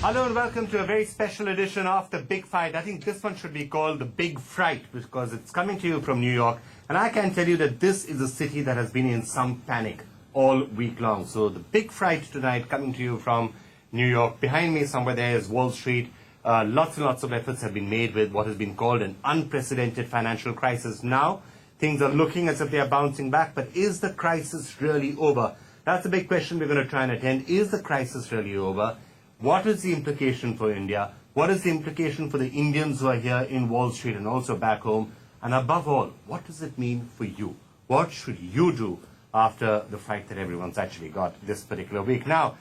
Hello and welcome to a very special edition of The Big Fight. I think this one should be called The Big Fright because it's coming to you from New York. And I can tell you that this is a city that has been in some panic all week long. So The Big Fright tonight coming to you from New York. Behind me somewhere there is Wall Street. Lots and lots of efforts have been made with what has been called an unprecedented financial crisis. Now, things are looking as if they are bouncing back. But is the crisis really over? That's a big question we're going to try and attend. Is the crisis really over? What is the implication for India? What is the implication for the Indians who are here in Wall Street and also back home? And above all, what does it mean for you? What should you do after the fight that everyone's actually got this particular week? Now,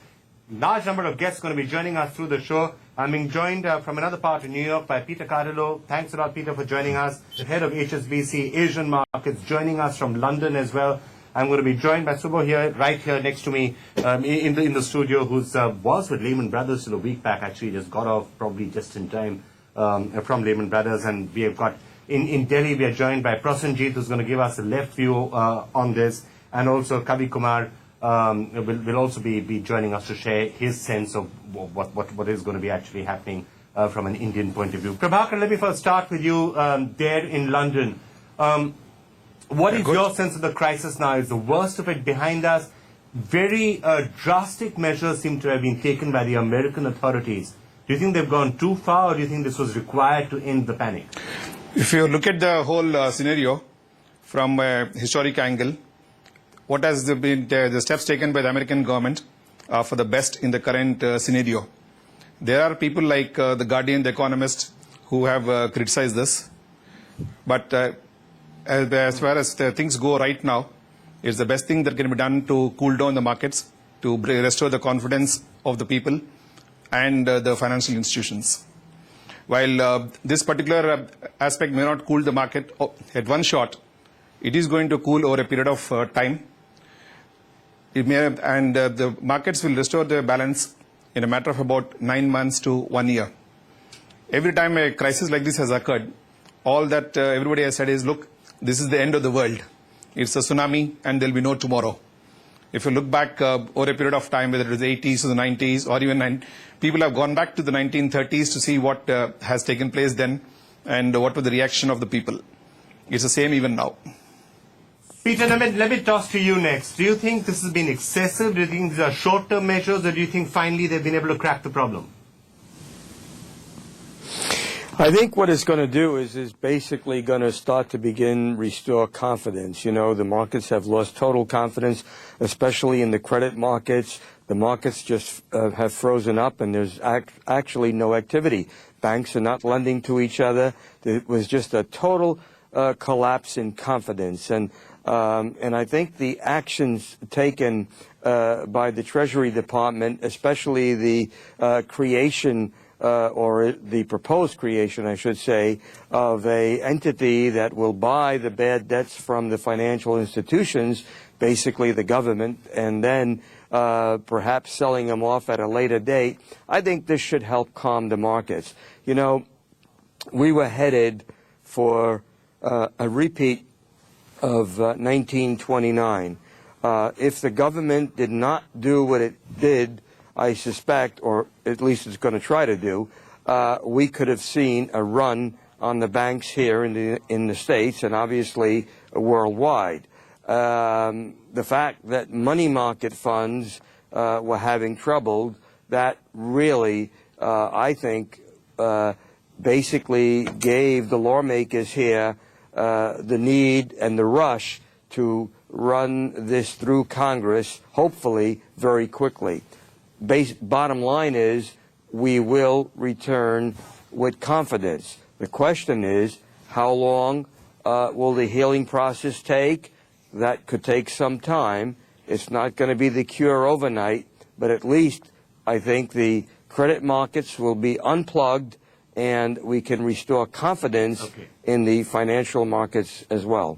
large number of guests going to be joining us through the show. I'm being joined from another part of New York by Peter Cardillo. Thanks a lot, Peter, for joining us. The head of HSBC Asian Markets joining us from London as well. I'm going to be joined by Subho here, right here next to me in the studio, who was with Lehman Brothers till a week back, actually just got off probably just in time from Lehman Brothers. And we have got, in Delhi, we are joined by Prasenjit, who's going to give us a left view on this. And also Kavi Kumar will also be joining us to share his sense of what is going to be actually happening from an Indian point of view. Prabhakar, let me first start with you there in London. What is your sense of the crisis now? Is the worst of it behind us? Very drastic measures seem to have been taken by the American authorities. Do you think they've gone too far, or do you think this was required to end the panic? If you look at the whole scenario from a historic angle, what has been the steps taken by the American government for the best in the current scenario? There are people like The Guardian, The Economist, who have criticized this. But as far as things go right now, it's the best thing that can be done to cool down the markets, to restore the confidence of the people and the financial institutions. While this particular aspect may not cool the market at one shot, it is going to cool over a period of time. It may, and the markets will restore their balance in a matter of about 9 months to 1 year. Every time a crisis like this has occurred, all that everybody has said is, look, this is the end of the world. It's a tsunami and there will be no tomorrow. If you look back over a period of time, whether it was the 80s or the 90s or even people have gone back to the 1930s to see what has taken place then and what was the reaction of the people. It's the same even now. Peter, let me toss to you next. Do you think this has been excessive? Do you think these are short-term measures, or do you think finally they've been able to crack the problem? I think what it's going to do is basically going to start to restore confidence. You know, the markets have lost total confidence, especially in the credit markets. The markets just have frozen up, and there's actually no activity. Banks are not lending to each other. It was just a total collapse in confidence. And I think the actions taken by the Treasury Department, especially the creation or the proposed creation, I should say, of an entity that will buy the bad debts from the financial institutions, basically the government, and then perhaps selling them off at a later date. I think this should help calm the markets. You know, we were headed for a repeat of 1929. If the government did not do what it did, I suspect, or at least it's going to try to do, we could have seen a run on the banks here in the States and obviously worldwide. The fact that money market funds were having trouble, that really, I think, basically gave the lawmakers here the need and the rush to run this through Congress, hopefully very quickly. Bottom line is, we will return with confidence. The question is, how long will the healing process take? That could take some time. It's not going to be the cure overnight, but at least I think the credit markets will be unplugged and we can restore confidence in the financial markets as well.